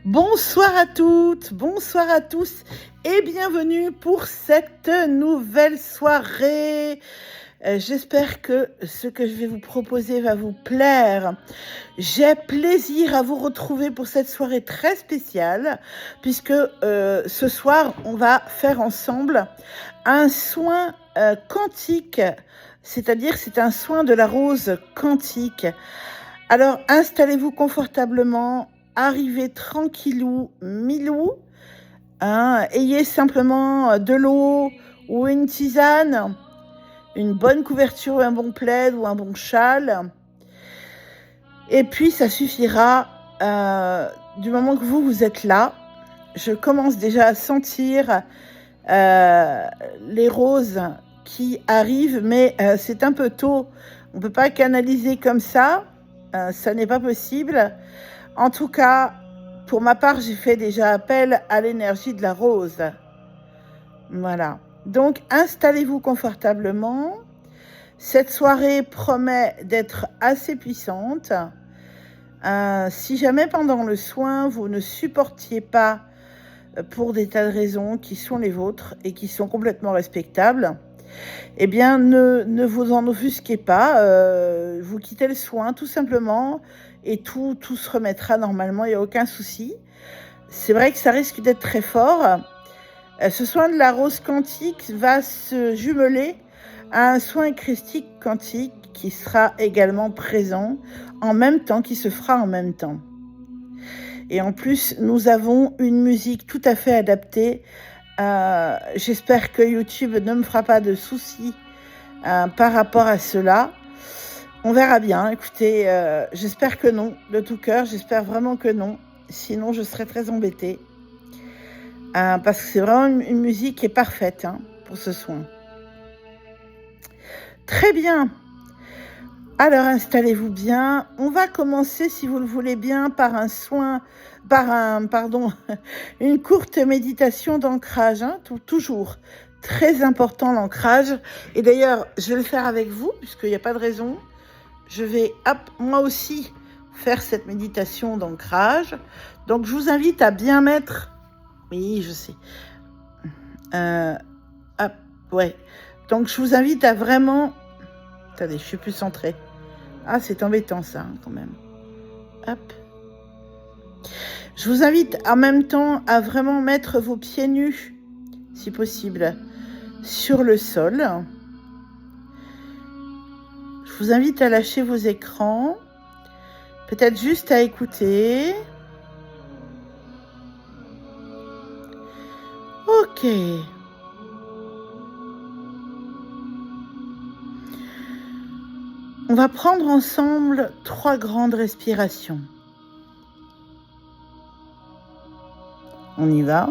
Bonsoir à toutes, bonsoir à tous et bienvenue pour cette nouvelle soirée. J'espère que ce que je vais vous proposer va vous plaire. J'ai plaisir à vous retrouver pour cette soirée très spéciale puisque ce soir, on va faire ensemble un soin quantique, c'est-à-dire c'est un soin de la rose quantique. Alors, installez-vous confortablement, arrivez tranquillou, milou, hein, ayez simplement de l'eau ou une tisane, une bonne couverture, un bon plaid ou un bon châle. Et puis, ça suffira du moment que vous êtes là. Je commence déjà à sentir les roses qui arrivent, mais c'est un peu tôt. On ne peut pas canaliser comme ça. Ça n'est pas possible. En tout cas, pour ma part, j'ai fait déjà appel à l'énergie de la rose. Voilà. Donc, installez-vous confortablement. Cette soirée promet d'être assez puissante. Si jamais pendant le soin, vous ne supportiez pas pour des tas de raisons qui sont les vôtres et qui sont complètement respectables, eh bien, ne vous en offusquez pas. Vous quittez le soin tout simplement et tout se remettra normalement, il n'y a aucun souci. C'est vrai que ça risque d'être très fort. Ce soin de la rose quantique va se jumeler à un soin christique quantique qui sera également présent en même temps, qui se fera en même temps. Et en plus, nous avons une musique tout à fait adaptée. J'espère que YouTube ne me fera pas de soucis par rapport à cela. On verra bien. Écoutez, j'espère que non, de tout cœur. J'espère vraiment que non. Sinon, je serais très embêtée. Parce que c'est vraiment une musique qui est parfaite pour ce soin. Très bien. Alors, installez-vous bien. On va commencer, si vous le voulez bien, par une courte méditation d'ancrage. Toujours très important l'ancrage. Et d'ailleurs, je vais le faire avec vous, puisqu'il n'y a pas de raison. Je vais, moi aussi, faire cette méditation d'ancrage. Donc, je vous invite à bien mettre... Oui, je sais. Ouais. Donc, je vous invite à vraiment... Attendez, je suis plus centrée. Ah, c'est embêtant ça, quand même. Hop. Je vous invite en même temps à vraiment mettre vos pieds nus, si possible, sur le sol. Je vous invite à lâcher vos écrans, peut-être juste à écouter. Ok. On va prendre ensemble 3 grandes respirations. On y va.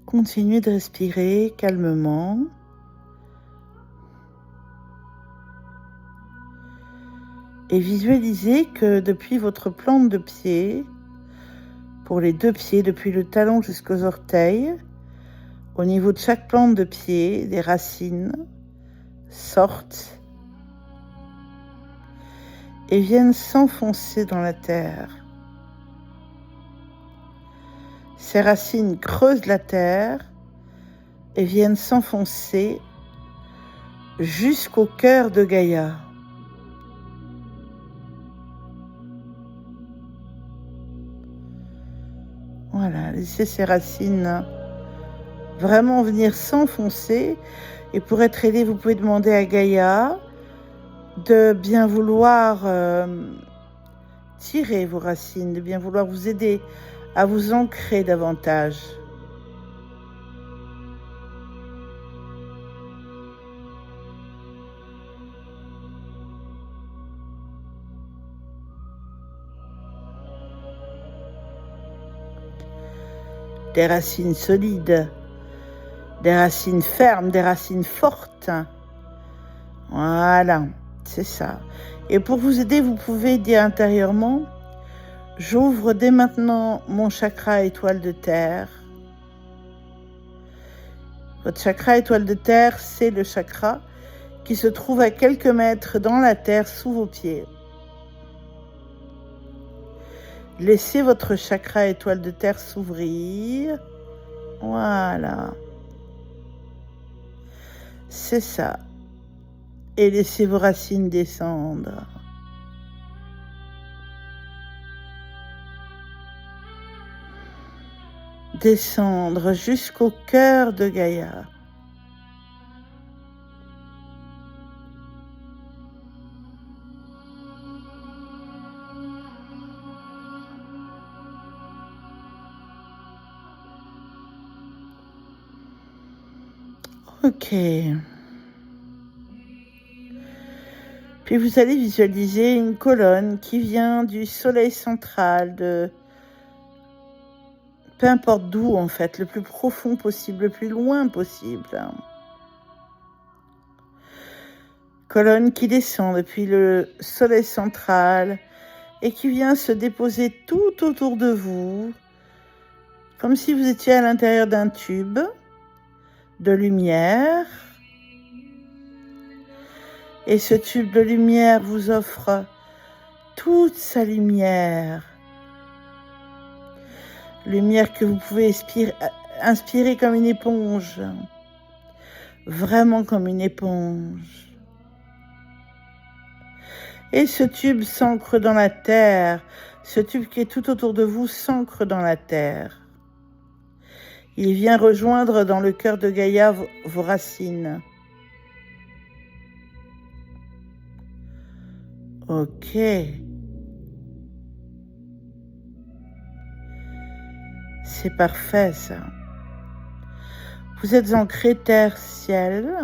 Continuez de respirer calmement. Et visualisez que depuis votre plante de pied, pour les 2 pieds, depuis le talon jusqu'aux orteils, au niveau de chaque plante de pied, des racines sortent et viennent s'enfoncer dans la terre. Ces racines creusent la terre et viennent s'enfoncer jusqu'au cœur de Gaïa. Voilà, laissez ces racines vraiment venir s'enfoncer. Et pour être aidé, vous pouvez demander à Gaïa de bien vouloir tirer vos racines, de bien vouloir vous aider à vous ancrer davantage. des racines solides, des racines fermes, des racines fortes. Voilà, c'est ça. Et pour vous aider, vous pouvez dire intérieurement, j'ouvre dès maintenant mon chakra étoile de terre. Votre chakra étoile de terre, c'est le chakra qui se trouve à quelques mètres dans la terre sous vos pieds. Laissez votre chakra étoile de terre s'ouvrir. Voilà. C'est ça. Et laissez vos racines descendre. Descendre jusqu'au cœur de Gaïa. Ok. Puis vous allez visualiser une colonne qui vient du soleil central, de peu importe d'où en fait, le plus profond possible, le plus loin possible. Colonne qui descend depuis le soleil central et qui vient se déposer tout autour de vous, comme si vous étiez à l'intérieur d'un tube de lumière. Et ce tube de lumière vous offre toute sa lumière. Lumière que vous pouvez inspirer comme une éponge. Vraiment comme une éponge. Et ce tube s'ancre dans la terre. Ce tube qui est tout autour de vous s'ancre dans la terre. Il vient rejoindre dans le cœur de Gaïa vos racines. Ok. C'est parfait ça. Vous êtes ancré terre-ciel.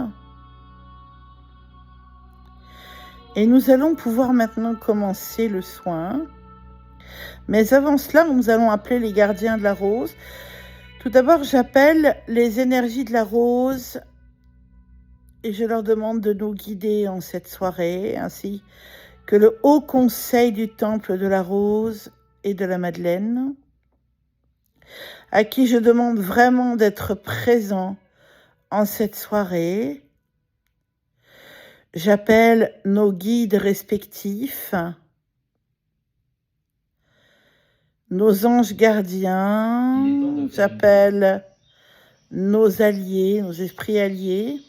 Et nous allons pouvoir maintenant commencer le soin. Mais avant cela, nous allons appeler les gardiens de la rose. Tout d'abord, j'appelle les énergies de la rose et je leur demande de nous guider en cette soirée, ainsi que le Haut Conseil du Temple de la Rose et de la Madeleine, à qui je demande vraiment d'être présent en cette soirée. J'appelle nos guides respectifs, nos anges gardiens, j'appelle nos alliés, nos esprits alliés.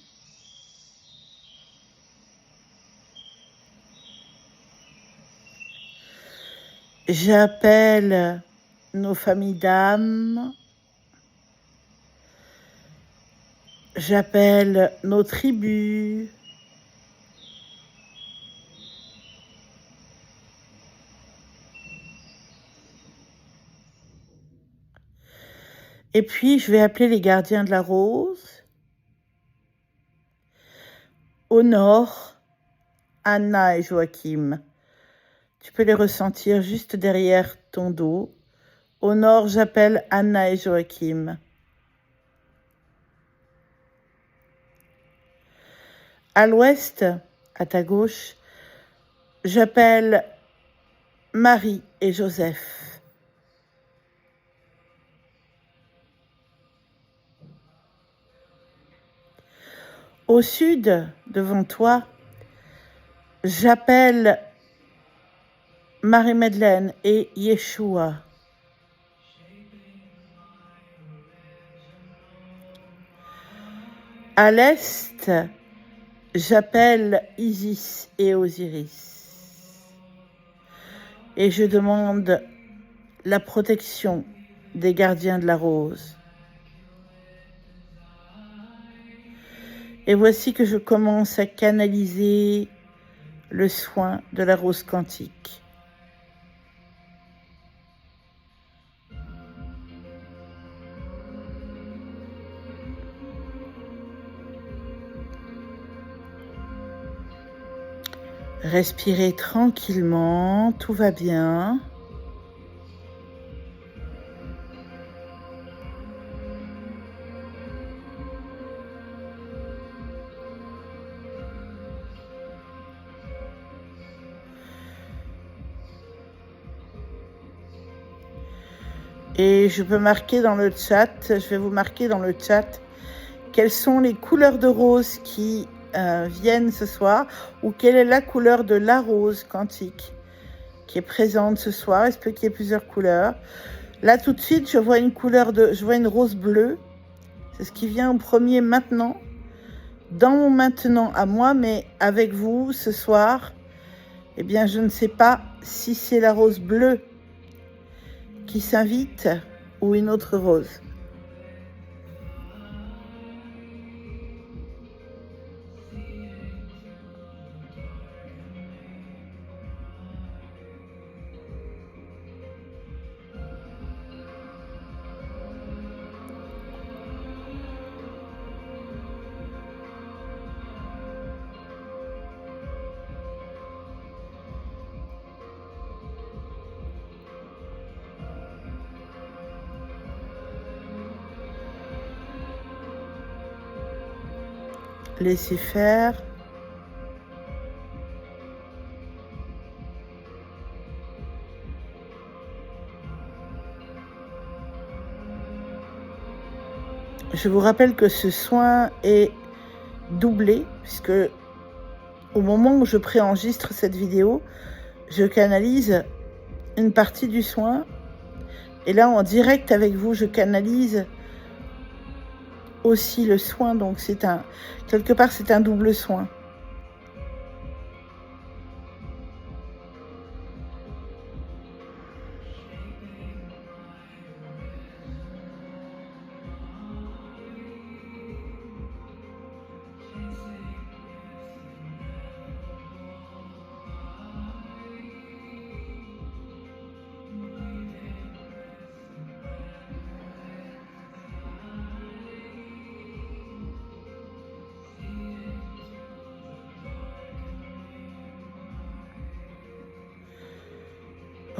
J'appelle nos familles d'âmes. J'appelle nos tribus. Et puis, je vais appeler les gardiens de la rose. Au nord, Anna et Joachim. Tu peux les ressentir juste derrière ton dos. Au nord, j'appelle Anna et Joachim. À l'ouest, à ta gauche, j'appelle Marie et Joseph. Au sud, devant toi, j'appelle Marie-Madeleine et Yeshua. À l'est, j'appelle Isis et Osiris. Et je demande la protection des gardiens de la rose. Et voici que je commence à canaliser le soin de la rose quantique. Respirez tranquillement, tout va bien. Et je peux marquer dans le chat, je vais vous marquer dans le chat quelles sont les couleurs de rose qui viennent ce soir, ou quelle est la couleur de la rose quantique qui est présente ce soir. Il se peut qu'il y ait plusieurs couleurs. Là, tout de suite, je vois une rose bleue. C'est ce qui vient en premier maintenant, dans mon maintenant à moi, mais avec vous ce soir, eh bien, je ne sais pas si c'est la rose bleue qui s'invite ou une autre rose. Laissez faire. Je vous rappelle que ce soin est doublé, puisque au moment où je préenregistre cette vidéo, je canalise une partie du soin. Et là, en direct avec vous, je canalise aussi le soin. Donc, quelque part, c'est un double soin.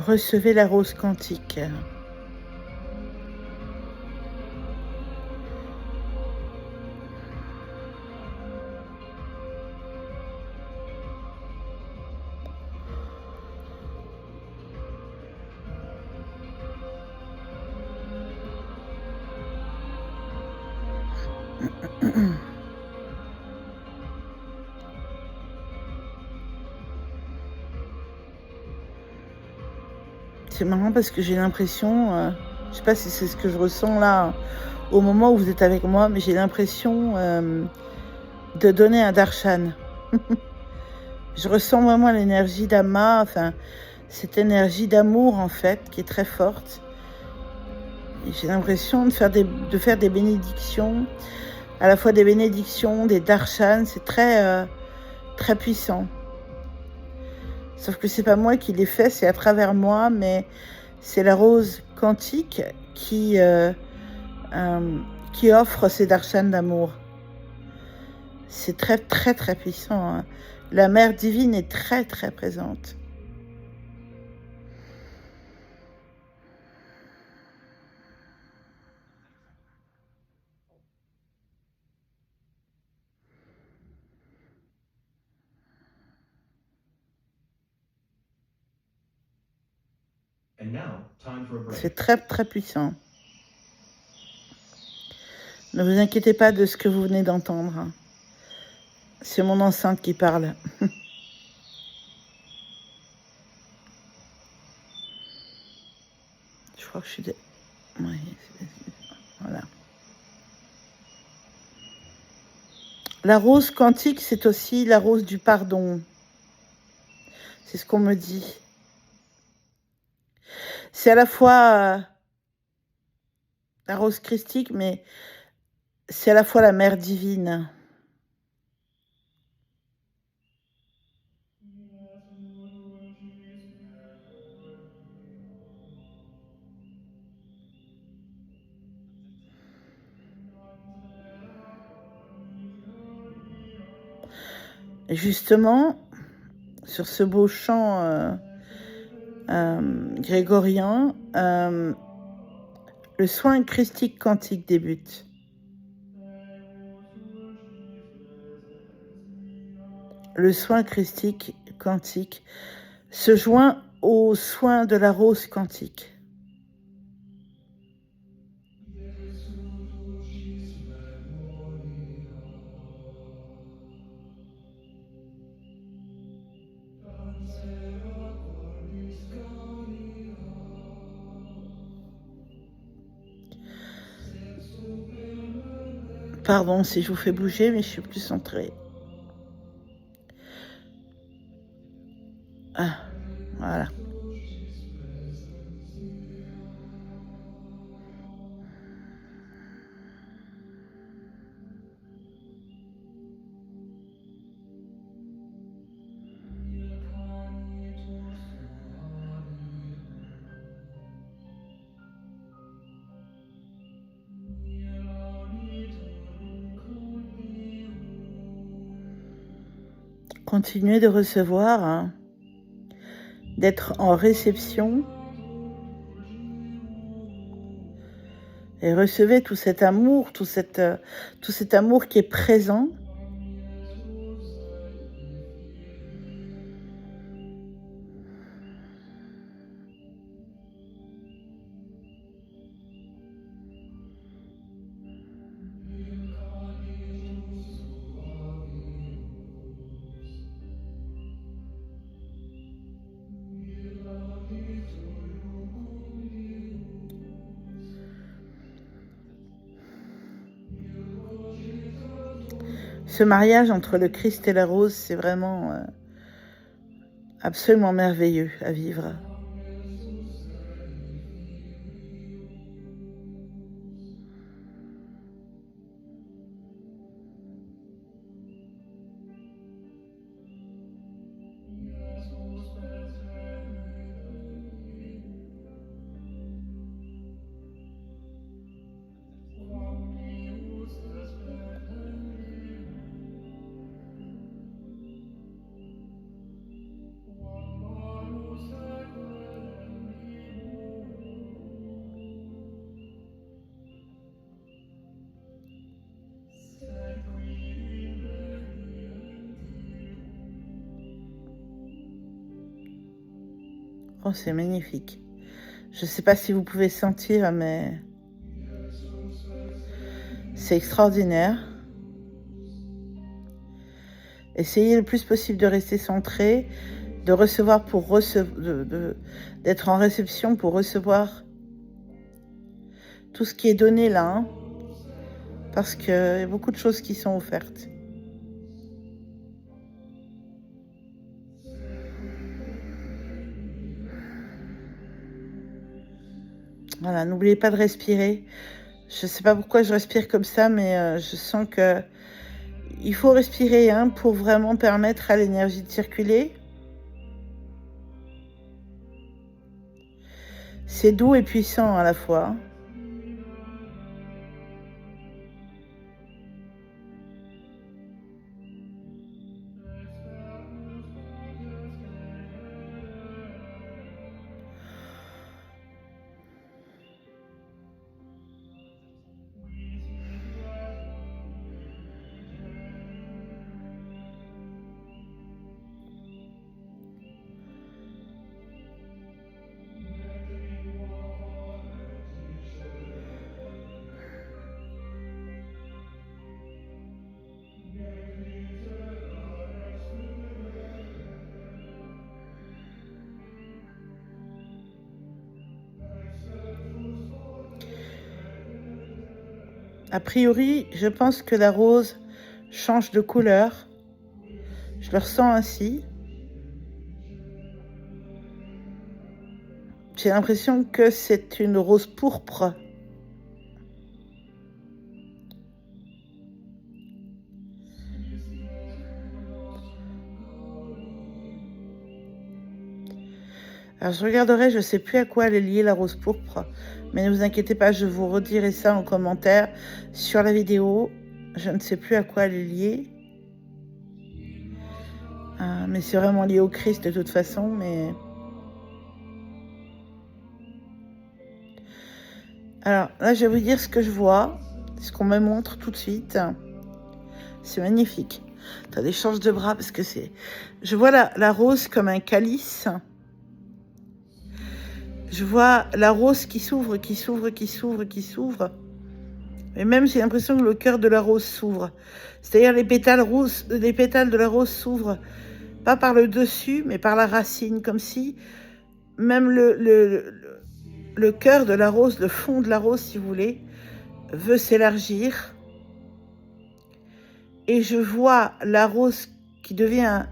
Recevez la rose quantique. C'est marrant parce que j'ai l'impression, je sais pas si c'est ce que je ressens là au moment où vous êtes avec moi, mais j'ai l'impression de donner un darshan. Je ressens vraiment l'énergie d'Ama, enfin cette énergie d'amour en fait qui est très forte. Et j'ai l'impression de faire des bénédictions, à la fois des bénédictions, des darshans, c'est très très puissant. Sauf que c'est pas moi qui les fais, c'est à travers moi, mais c'est la rose quantique qui offre ces darshans d'amour. C'est très très très puissant, hein. La mère divine est très très présente. C'est très très puissant. Ne vous inquiétez pas de ce que vous venez d'entendre, hein. C'est mon enceinte qui parle. Je crois que je suis... Oui, voilà. La rose quantique, c'est aussi la rose du pardon. C'est ce qu'on me dit. C'est à la fois la rose christique, mais c'est à la fois la mère divine. Et justement, sur ce beau chant grégorien, le soin christique quantique débute. Le soin christique quantique se joint au soin de la rose quantique. Pardon si je vous fais bouger, mais je suis plus centrée. Ah, voilà. Continuez de recevoir, hein, d'être en réception et recevez tout cet amour, tout cet amour qui est présent. Ce mariage entre le Christ et la rose, c'est vraiment absolument merveilleux à vivre. Oh, c'est magnifique. Je ne sais pas si vous pouvez sentir, mais c'est extraordinaire. Essayez le plus possible de rester centré, de recevoir pour d'être en réception pour recevoir tout ce qui est donné là, hein, parce qu'il y a beaucoup de choses qui sont offertes. Voilà, n'oubliez pas de respirer. Je ne sais pas pourquoi je respire comme ça, mais je sens que il faut respirer, hein, pour vraiment permettre à l'énergie de circuler. C'est doux et puissant à la fois. A priori, je pense que la rose change de couleur. Je le ressens ainsi. J'ai l'impression que c'est une rose pourpre. Alors je regarderai, je ne sais plus à quoi elle est liée la rose pourpre, mais ne vous inquiétez pas, je vous redirai ça en commentaire sur la vidéo. Je ne sais plus à quoi elle est liée. Mais c'est vraiment lié au Christ de toute façon, mais... Alors là, je vais vous dire ce que je vois, ce qu'on me montre tout de suite. C'est magnifique. Attendez, change de bras parce que c'est... Je vois la rose comme un calice. Je vois la rose qui s'ouvre, qui s'ouvre, qui s'ouvre, qui s'ouvre. Et même, j'ai l'impression que le cœur de la rose s'ouvre. C'est-à-dire les pétales de la rose s'ouvrent, pas par le dessus, mais par la racine, comme si même le cœur de la rose, le fond de la rose, si vous voulez, veut s'élargir. et je vois la rose qui devient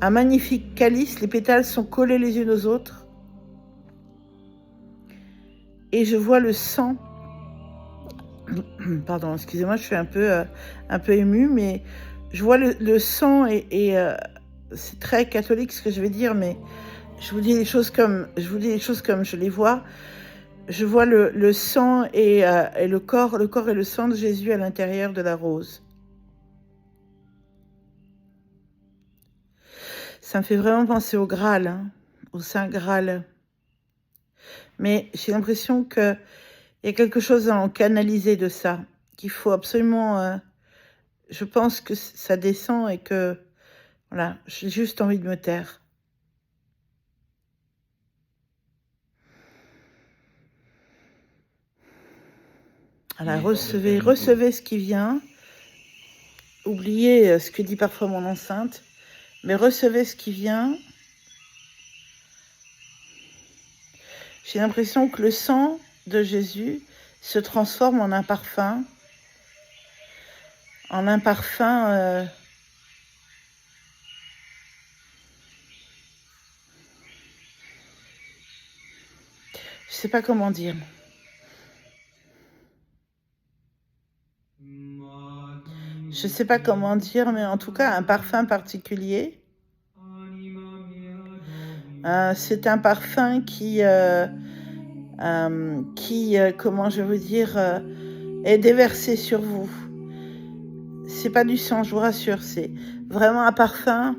un magnifique calice. Les pétales sont collés les unes aux autres. Et je vois le sang. Pardon, excusez-moi, je suis un peu émue, mais je vois le sang et c'est très catholique ce que je vais dire, mais je vous dis les choses comme je les vois. Je vois le sang et le corps et le sang de Jésus à l'intérieur de la rose. Ça me fait vraiment penser au Graal, hein, au Saint Graal. Mais j'ai l'impression qu'il y a quelque chose à en canaliser de ça, qu'il faut absolument... je pense que ça descend et que... Voilà, j'ai juste envie de me taire. Voilà, recevez ce qui vient. Oubliez ce que dit parfois mon enceinte, mais recevez ce qui vient. J'ai l'impression que le sang de Jésus se transforme en un parfum. En un parfum... je sais pas comment dire. Je sais pas comment dire, mais en tout cas, un parfum particulier. C'est un parfum qui comment je veux dire, est déversé sur vous. C'est pas du sang, je vous rassure, c'est vraiment un parfum.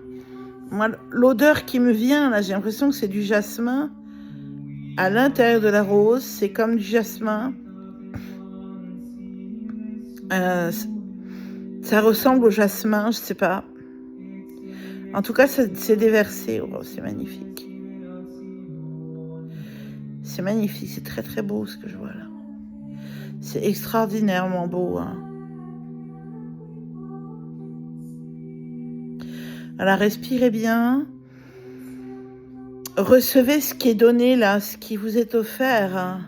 Moi, l'odeur qui me vient, là, j'ai l'impression que c'est du jasmin. À l'intérieur de la rose, c'est comme du jasmin. Ça ressemble au jasmin, je sais pas. En tout cas, c'est déversé. Oh, c'est magnifique. C'est magnifique, c'est très très beau ce que je vois là. C'est extraordinairement beau. Hein. Alors, respirez bien. Recevez ce qui est donné là, ce qui vous est offert. Hein.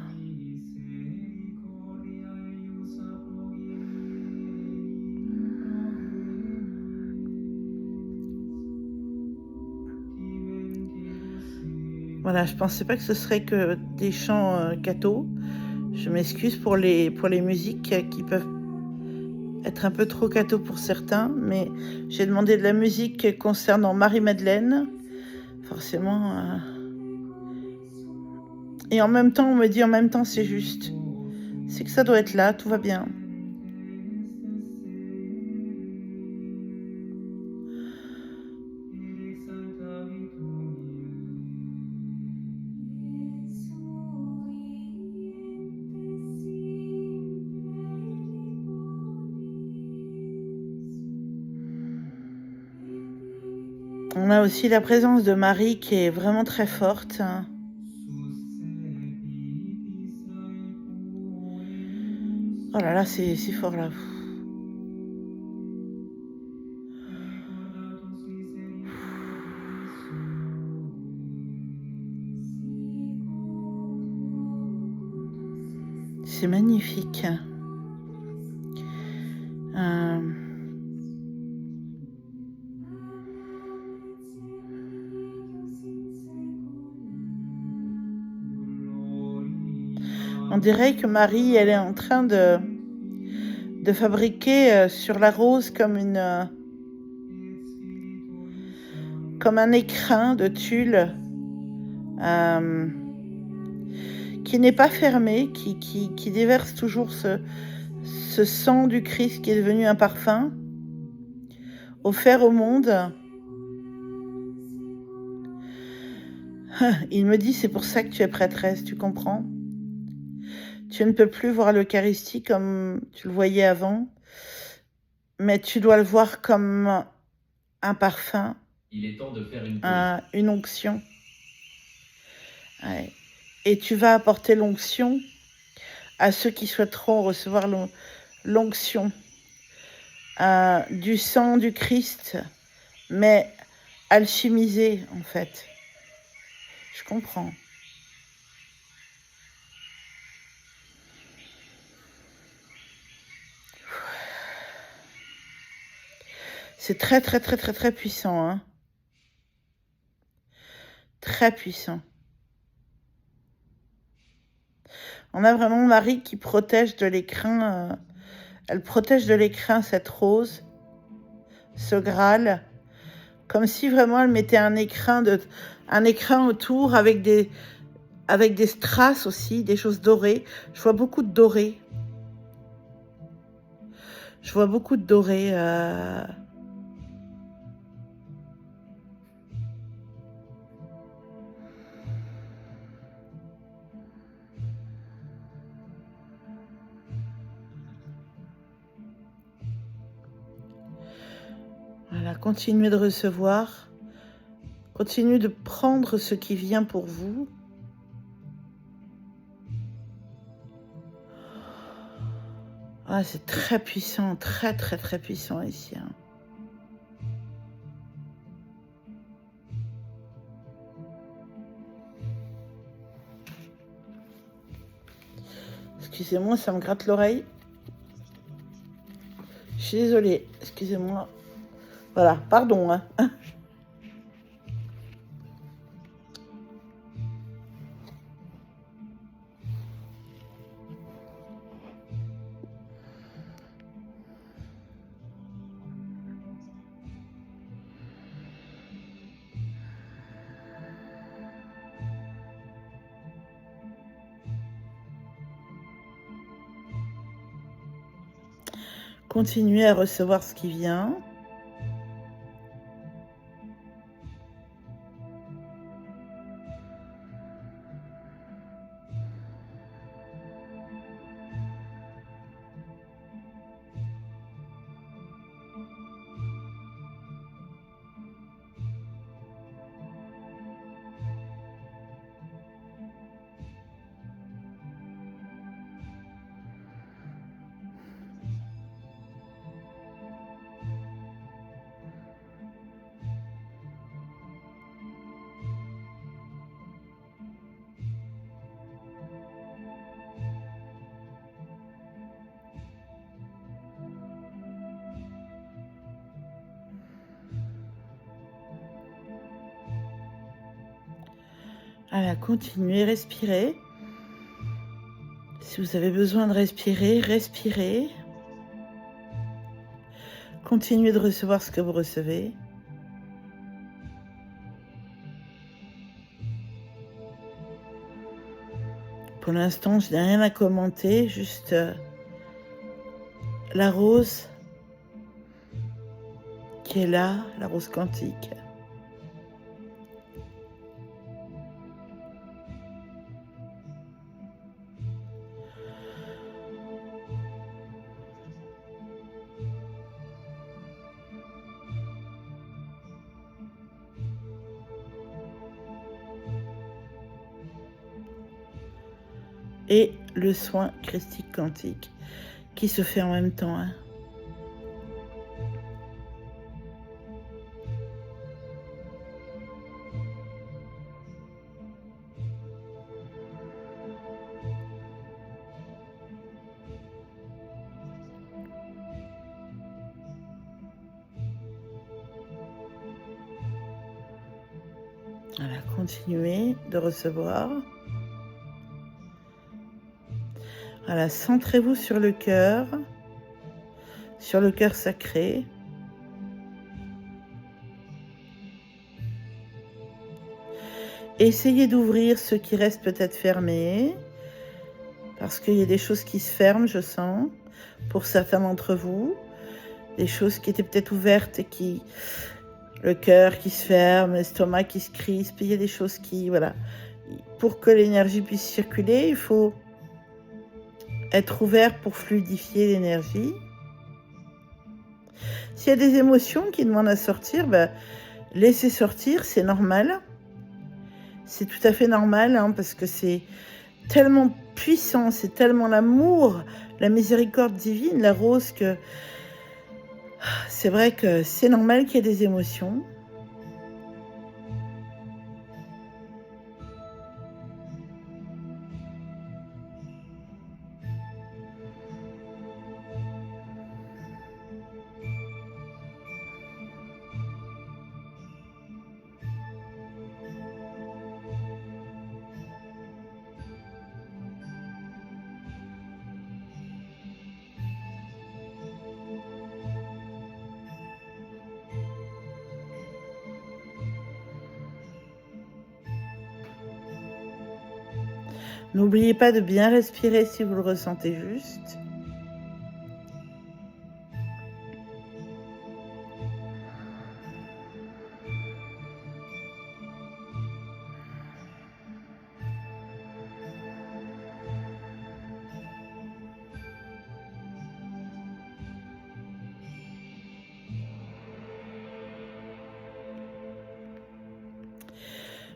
Voilà, je pensais pas que ce serait que des chants catho. Je m'excuse pour les musiques qui peuvent être un peu trop catho pour certains, mais j'ai demandé de la musique concernant Marie-Madeleine, forcément. Et en même temps, on me dit en même temps, c'est juste. C'est que ça doit être là, tout va bien. On a aussi la présence de Marie qui est vraiment très forte. Oh là là, c'est fort là. C'est magnifique. On dirait que Marie, elle est en train de fabriquer sur la rose comme un écrin de tulle qui n'est pas fermé, qui déverse toujours ce sang du Christ qui est devenu un parfum offert au monde. Il me dit, c'est pour ça que tu es prêtresse, tu comprends? Tu ne peux plus voir l'Eucharistie comme tu le voyais avant, mais tu dois le voir comme un parfum, Il est temps de faire une pause. une onction. Ouais. Et tu vas apporter l'onction à ceux qui souhaiteront recevoir l'onction du sang du Christ, mais alchimisé en fait. Je comprends. C'est très, très, très, très, très puissant, hein. Très puissant. On a vraiment Marie qui protège de l'écrin. Elle protège de l'écrin cette rose, ce Graal, comme si vraiment elle mettait un écrin autour avec des strass aussi, des choses dorées. Je vois beaucoup de doré. Je vois beaucoup de doré. Voilà, continuez de recevoir. Continuez de prendre ce qui vient pour vous. Ah, c'est très puissant, très, très, très puissant ici, hein. Excusez-moi, ça me gratte l'oreille. Je suis désolée, excusez-moi. Voilà, pardon, hein. Continuez à recevoir ce qui vient. Voilà, continuez, respirez. Si vous avez besoin de respirer, respirez. Continuez de recevoir ce que vous recevez. Pour l'instant, je n'ai rien à commenter, juste la rose qui est là, la rose quantique. Et le soin christique quantique qui se fait en même temps, hein. Voilà, continuez de recevoir. Voilà, centrez-vous sur le cœur sacré. Essayez d'ouvrir ce qui reste peut-être fermé, parce qu'il y a des choses qui se ferment, je sens, pour certains d'entre vous. Des choses qui étaient peut-être ouvertes et qui... Le cœur qui se ferme, l'estomac qui se crispe, il y a des choses qui... Voilà. Pour que l'énergie puisse circuler, il faut être ouvert pour fluidifier l'énergie. S'il y a des émotions qui demandent à sortir, laissez sortir, c'est normal. C'est tout à fait normal, hein, parce que c'est tellement puissant, c'est tellement l'amour, la miséricorde divine, la rose, que c'est vrai que c'est normal qu'il y ait des émotions. N'oubliez pas de bien respirer si vous le ressentez juste.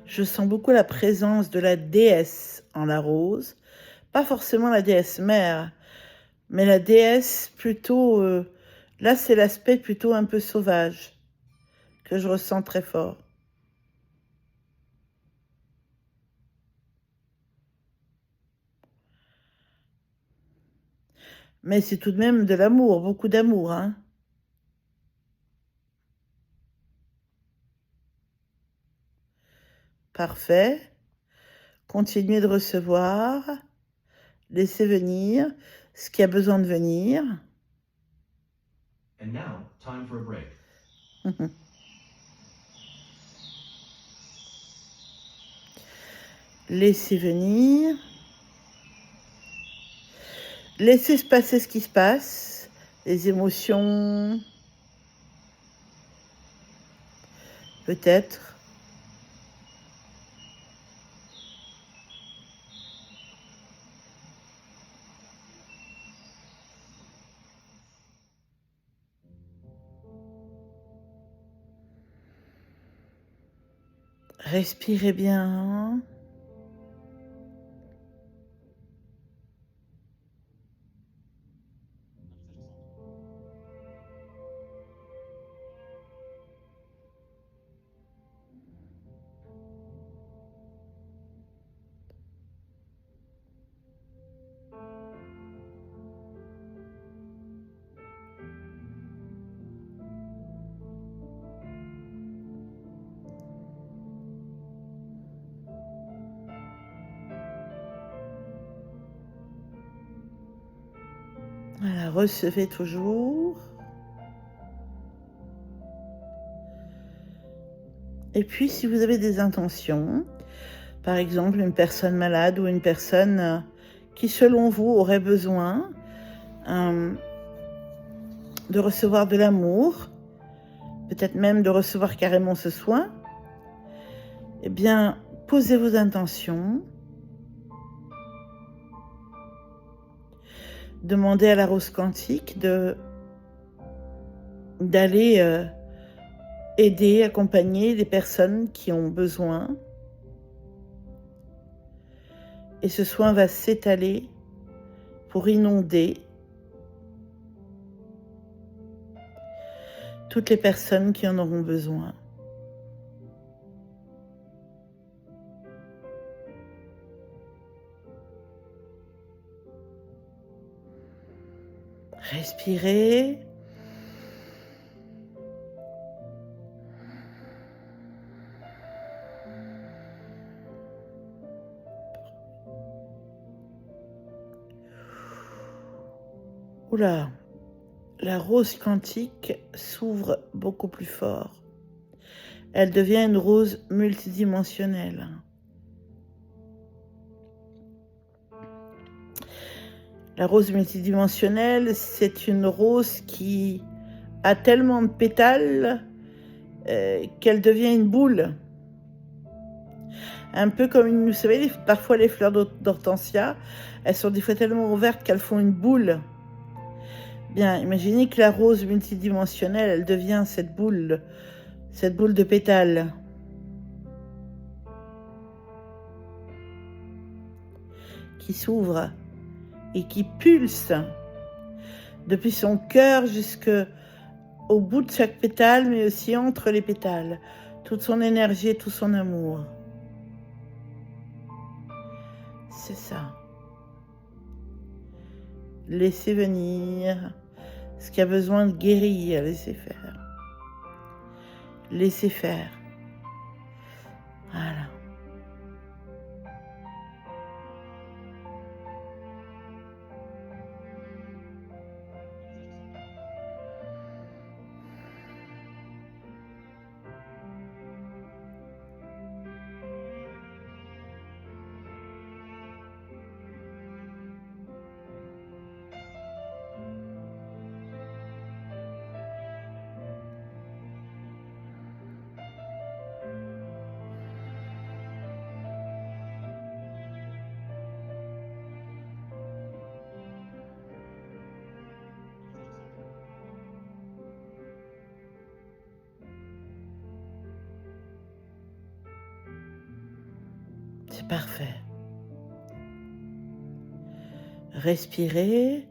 Je sens beaucoup la présence de la déesse en la rose. Pas forcément la déesse mère, mais la déesse plutôt... là, c'est l'aspect plutôt un peu sauvage que je ressens très fort. Mais c'est tout de même de l'amour, beaucoup d'amour, hein. Parfait. Continuez de recevoir. Laissez venir ce qui a besoin de venir. And now, time for a break. Laissez venir. Laissez se passer ce qui se passe. Les émotions. Peut-être. Respirez bien. Voilà, recevez toujours. Et puis, si vous avez des intentions, par exemple une personne malade ou une personne qui, selon vous, aurait besoin de recevoir de l'amour, peut-être même de recevoir carrément ce soin, eh bien, posez vos intentions. Demandez à la rose quantique d'aller aider, accompagner les personnes qui ont besoin. Et ce soin va s'étaler pour inonder toutes les personnes qui en auront besoin. Respirez. Oula, la rose quantique s'ouvre beaucoup plus fort. Elle devient une rose multidimensionnelle. La rose multidimensionnelle, c'est une rose qui a tellement de pétales qu'elle devient une boule. Un peu comme, vous savez, parfois les fleurs d'hortensia, elles sont des fois tellement ouvertes qu'elles font une boule. Bien, imaginez que la rose multidimensionnelle, elle devient cette boule de pétales. Qui s'ouvre et qui pulse depuis son cœur jusqu'au bout de chaque pétale, mais aussi entre les pétales, toute son énergie et tout son amour. C'est ça. Laissez venir ce qui a besoin de guérir, laissez faire. Laissez faire. Voilà. C'est parfait. Respirez.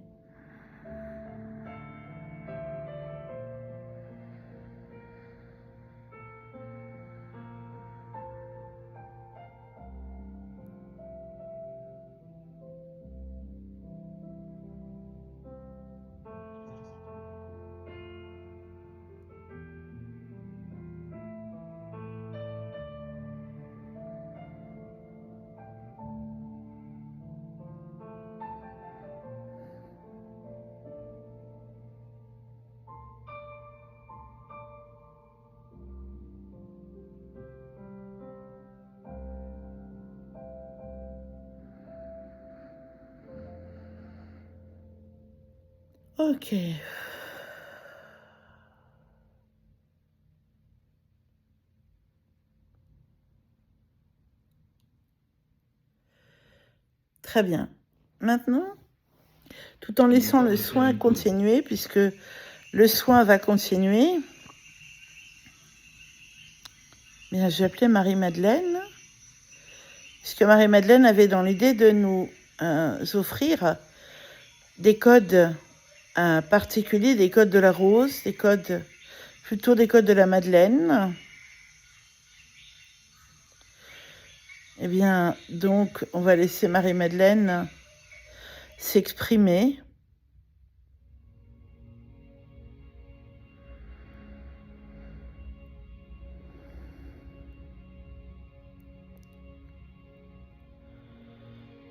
Ok. Très bien. Maintenant, tout en laissant le soin continuer, puisque le soin va continuer, bien, je vais appeler Marie-Madeleine, puisque Marie-Madeleine avait dans l'idée de nous offrir des codes particuliers, des codes de la rose, plutôt des codes de la Madeleine. Eh bien, donc, on va laisser Marie-Madeleine s'exprimer.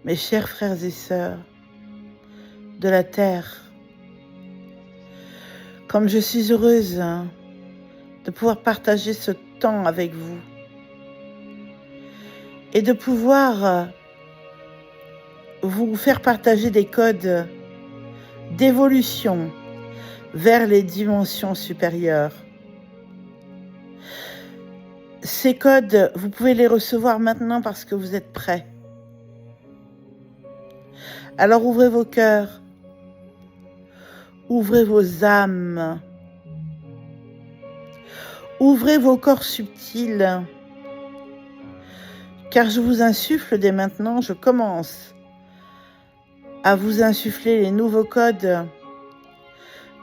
Mes chers frères et sœurs de la terre, comme je suis heureuse de pouvoir partager ce temps avec vous et de pouvoir vous faire partager des codes d'évolution vers les dimensions supérieures. Ces codes, vous pouvez les recevoir maintenant parce que vous êtes prêts. Alors ouvrez vos cœurs, ouvrez vos âmes, ouvrez vos corps subtils, car je vous insuffle dès maintenant, je commence à vous insuffler les nouveaux codes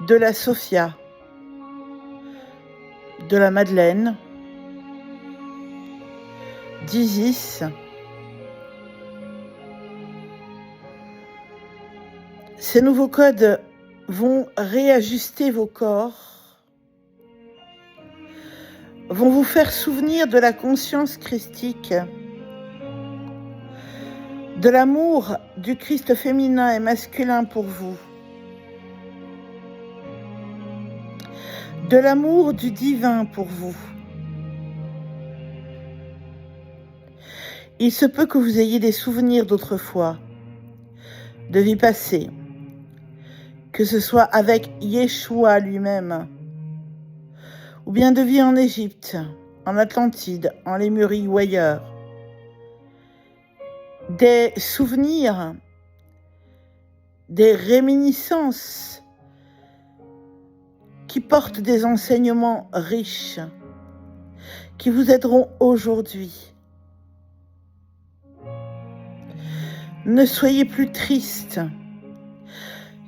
de la Sophia, de la Madeleine, d'Isis. Ces nouveaux codes vont réajuster vos corps, vont vous faire souvenir de la conscience christique, de l'amour du Christ féminin et masculin pour vous, de l'amour du divin pour vous. Il se peut que vous ayez des souvenirs d'autrefois, de vie passée, que ce soit avec Yeshua lui-même, ou bien de vie en Égypte, en Atlantide, en Lémurie ou ailleurs. Des souvenirs, des réminiscences qui portent des enseignements riches, qui vous aideront aujourd'hui. Ne soyez plus tristes,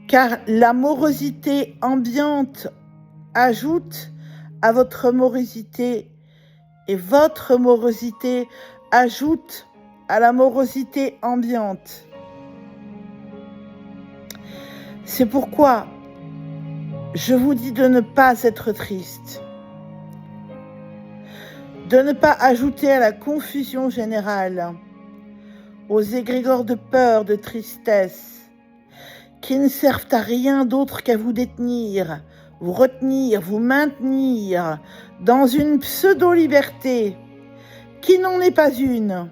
car la morosité ambiante ajoute à votre morosité et votre morosité ajoute à la morosité ambiante. C'est pourquoi je vous dis de ne pas être triste, de ne pas ajouter à la confusion générale, aux égrégores de peur, de tristesse, qui ne servent à rien d'autre qu'à vous détenir, vous retenir, vous maintenir dans une pseudo-liberté qui n'en est pas une.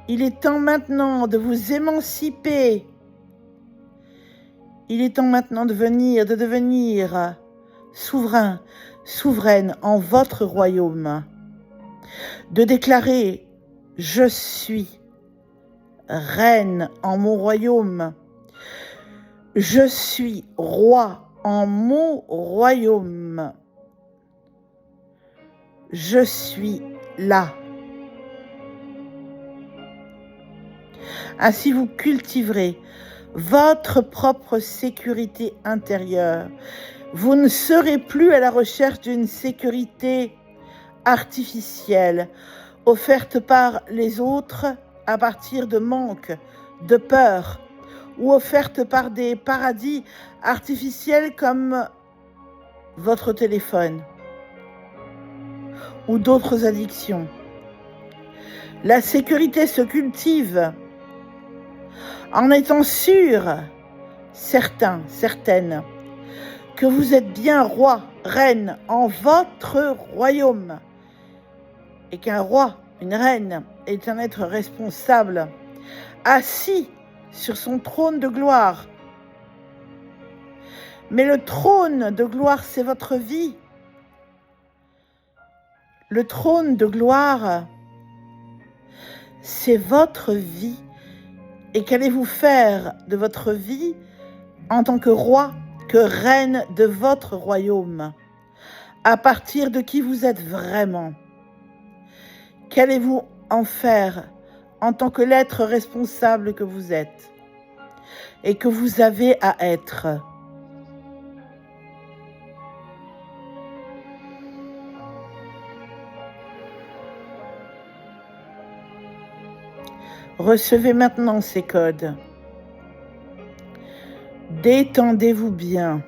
Il est temps maintenant de vous émanciper. Il est temps maintenant de devenir souverain, souveraine en votre royaume. De déclarer « Je suis reine en mon royaume. Je suis roi en mon royaume. Je suis là. Ainsi, vous cultiverez votre propre sécurité intérieure. Vous ne serez plus à la recherche d'une sécurité artificielle offerte par les autres à partir de manque, de peur, ou offerte par des paradis artificiels comme votre téléphone ou d'autres addictions. La sécurité se cultive en étant sûr, certaines, que vous êtes bien roi, reine en votre royaume et qu'un roi, une reine, est un être responsable, assis sur son trône de gloire. Mais le trône de gloire, c'est votre vie. Le trône de gloire, c'est votre vie. Et qu'allez-vous faire de votre vie en tant que roi, que reine de votre royaume? À partir de qui vous êtes vraiment? Qu'allez-vous en faire en tant que l'être responsable que vous êtes et que vous avez à être? Recevez maintenant ces codes. Détendez-vous bien.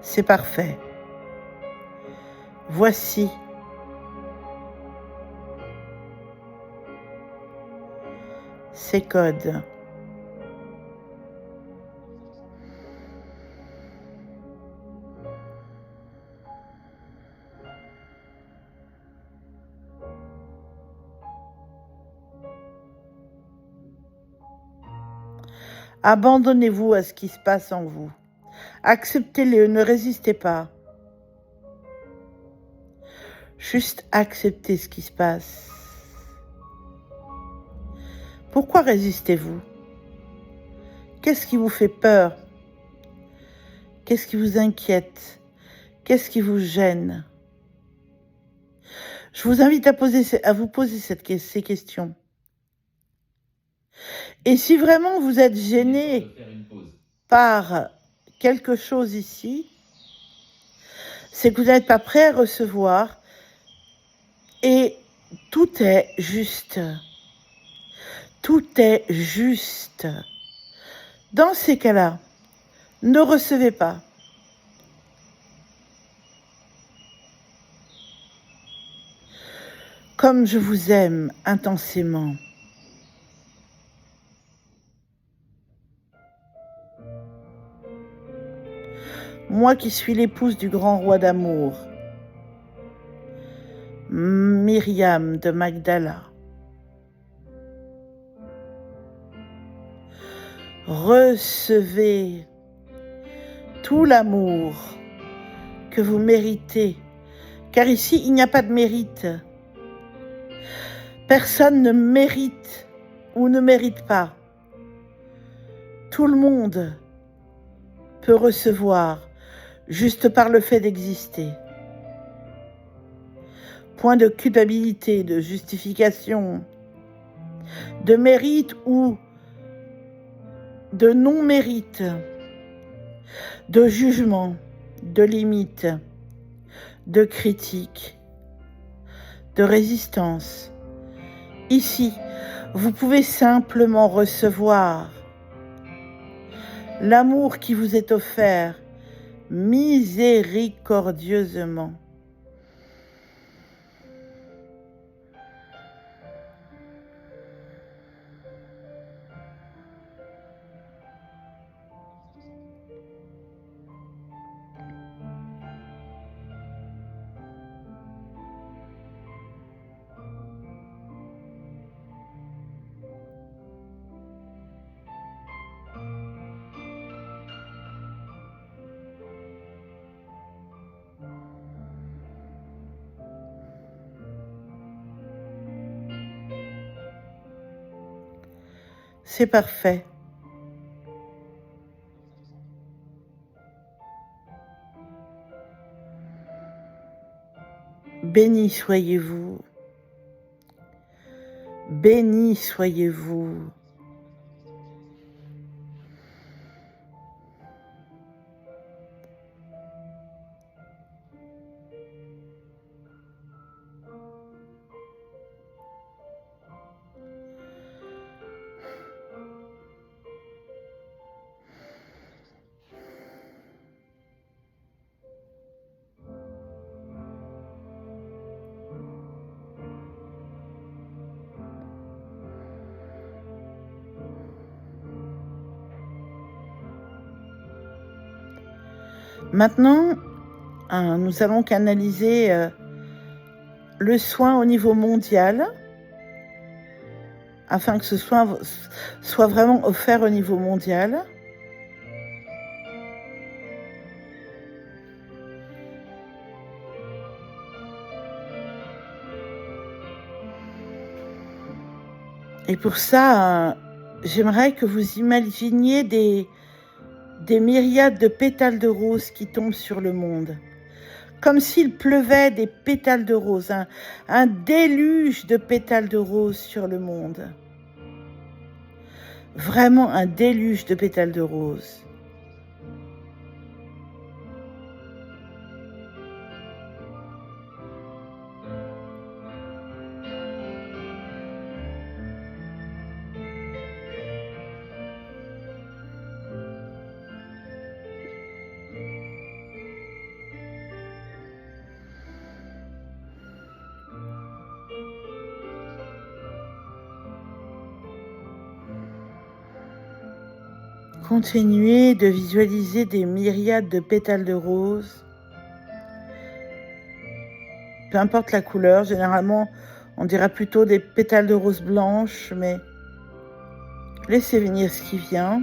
C'est parfait. Voici ces codes. Abandonnez-vous à ce qui se passe en vous. Acceptez-le, ne résistez pas. Juste acceptez ce qui se passe. Pourquoi résistez-vous? Qu'est-ce qui vous fait peur? Qu'est-ce qui vous inquiète? Qu'est-ce qui vous gêne? Je vous invite à vous poser ces questions. Et si vraiment vous êtes gêné par quelque chose ici, c'est que vous n'êtes pas prêt à recevoir et tout est juste. Tout est juste. Dans ces cas-là, ne recevez pas. Comme je vous aime intensément. Moi qui suis l'épouse du grand roi d'amour, Myriam de Magdala, recevez tout l'amour que vous méritez, car ici il n'y a pas de mérite. Personne ne mérite ou ne mérite pas. Tout le monde peut recevoir juste par le fait d'exister. Point de culpabilité, de justification, de mérite ou de non-mérite, de jugement, de limite, de critique, de résistance. Ici, vous pouvez simplement recevoir l'amour qui vous est offert miséricordieusement. C'est parfait. Béni soyez-vous. Béni soyez-vous. Maintenant, nous allons canaliser le soin au niveau mondial, afin que ce soin soit vraiment offert au niveau mondial. Et pour ça, j'aimerais que vous imaginiez des myriades de pétales de rose qui tombent sur le monde. Comme s'il pleuvait des pétales de rose, un déluge de pétales de rose sur le monde. Vraiment un déluge de pétales de rose. Continuez de visualiser des myriades de pétales de rose. Peu importe la couleur, généralement on dira plutôt des pétales de rose blanche, mais laissez venir ce qui vient.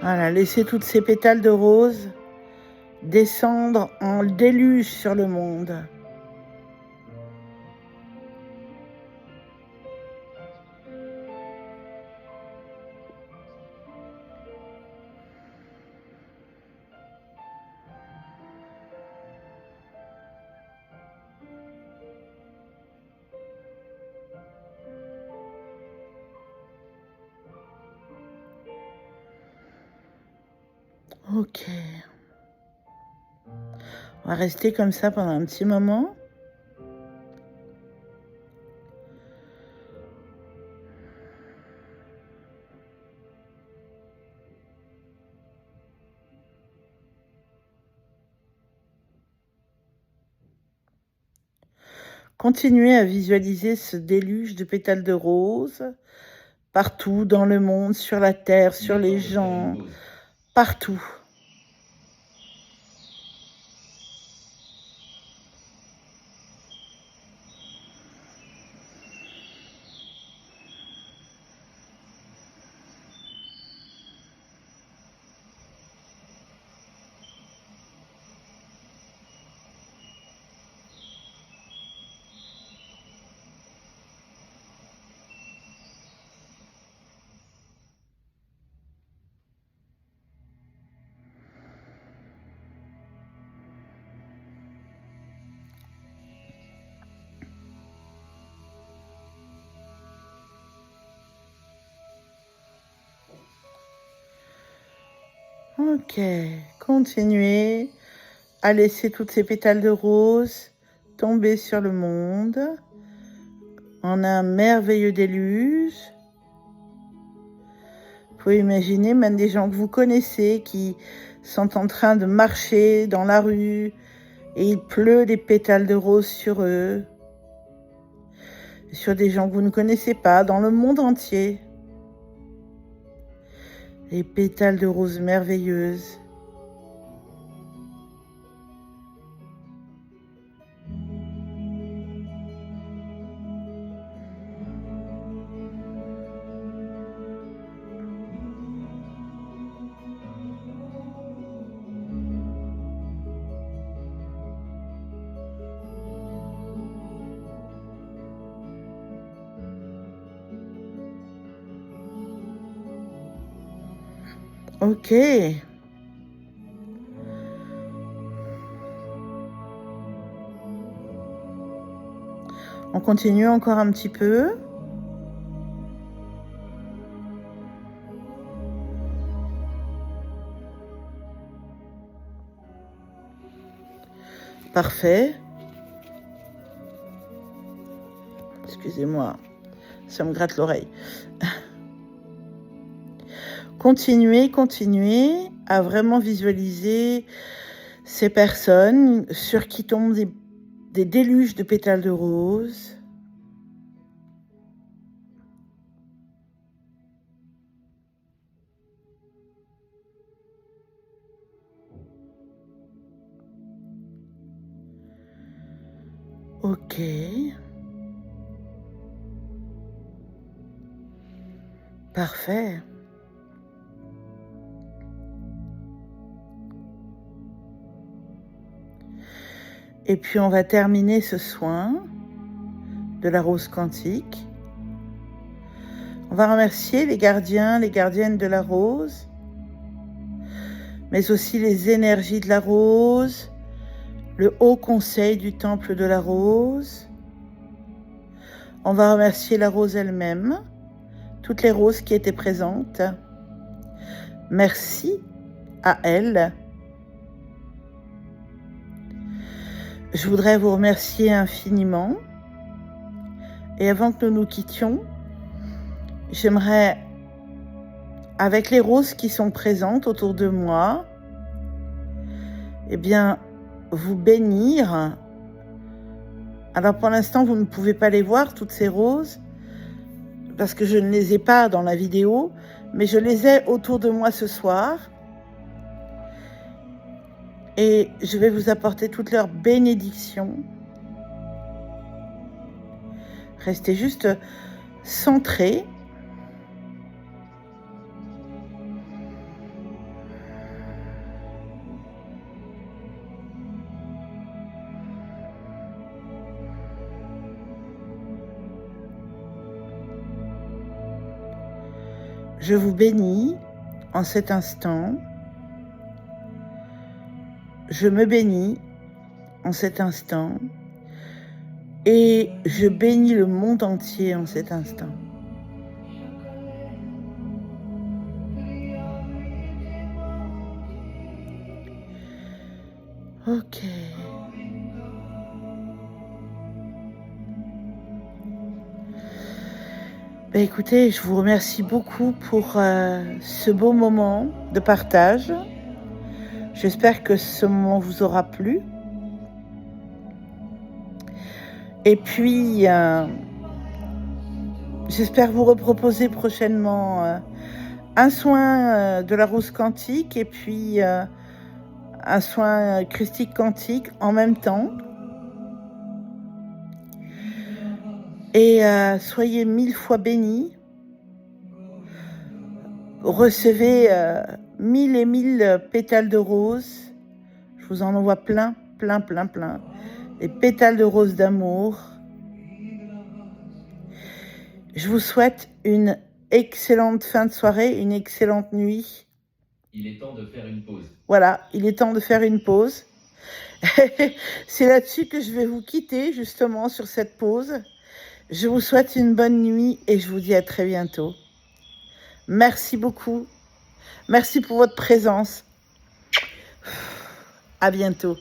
Voilà, laissez toutes ces pétales de rose descendre en déluge sur le monde. Ok. On va rester comme ça pendant un petit moment. Continuez à visualiser ce déluge de pétales de rose partout dans le monde, sur la terre, sur les gens, partout. Ok, continuez à laisser toutes ces pétales de rose tomber sur le monde en un merveilleux déluge. Vous pouvez imaginer même des gens que vous connaissez qui sont en train de marcher dans la rue et il pleut des pétales de rose sur eux, sur des gens que vous ne connaissez pas dans le monde entier. Les pétales de rose merveilleuses. Ok. On continue encore un petit peu. Parfait. Excusez-moi, ça me gratte l'oreille. Continuez à vraiment visualiser ces personnes sur qui tombent des déluges de pétales de rose. Ok. Parfait. Et puis on va terminer ce soin de la rose quantique. On va remercier les gardiens, les gardiennes de la rose, mais aussi les énergies de la rose, le haut conseil du temple de la rose. On va remercier la rose elle-même, toutes les roses qui étaient présentes. Merci à elles. Je voudrais vous remercier infiniment. Et avant que nous nous quittions, j'aimerais, avec les roses qui sont présentes autour de moi, eh bien, vous bénir. Alors pour l'instant, vous ne pouvez pas les voir, toutes ces roses, parce que je ne les ai pas dans la vidéo, mais je les ai autour de moi ce soir. Et je vais vous apporter toutes leurs bénédictions. Restez juste centrés. Je vous bénis en cet instant. Je me bénis en cet instant. Et je bénis le monde entier en cet instant. Ok. Ben écoutez, je vous remercie beaucoup pour ce beau moment de partage. J'espère que ce moment vous aura plu. Et puis, j'espère vous reproposer prochainement un soin de la rose quantique et puis un soin christique quantique en même temps. Et soyez 1000 fois bénis. Recevez 1000 et 1000 pétales de rose. Je vous en envoie plein. Des pétales de rose d'amour. Je vous souhaite une excellente fin de soirée, une excellente nuit. Il est temps de faire une pause. Voilà, il est temps de faire une pause. C'est là-dessus que je vais vous quitter, justement, sur cette pause. Je vous souhaite une bonne nuit et je vous dis à très bientôt. Merci beaucoup. Merci pour votre présence. À bientôt.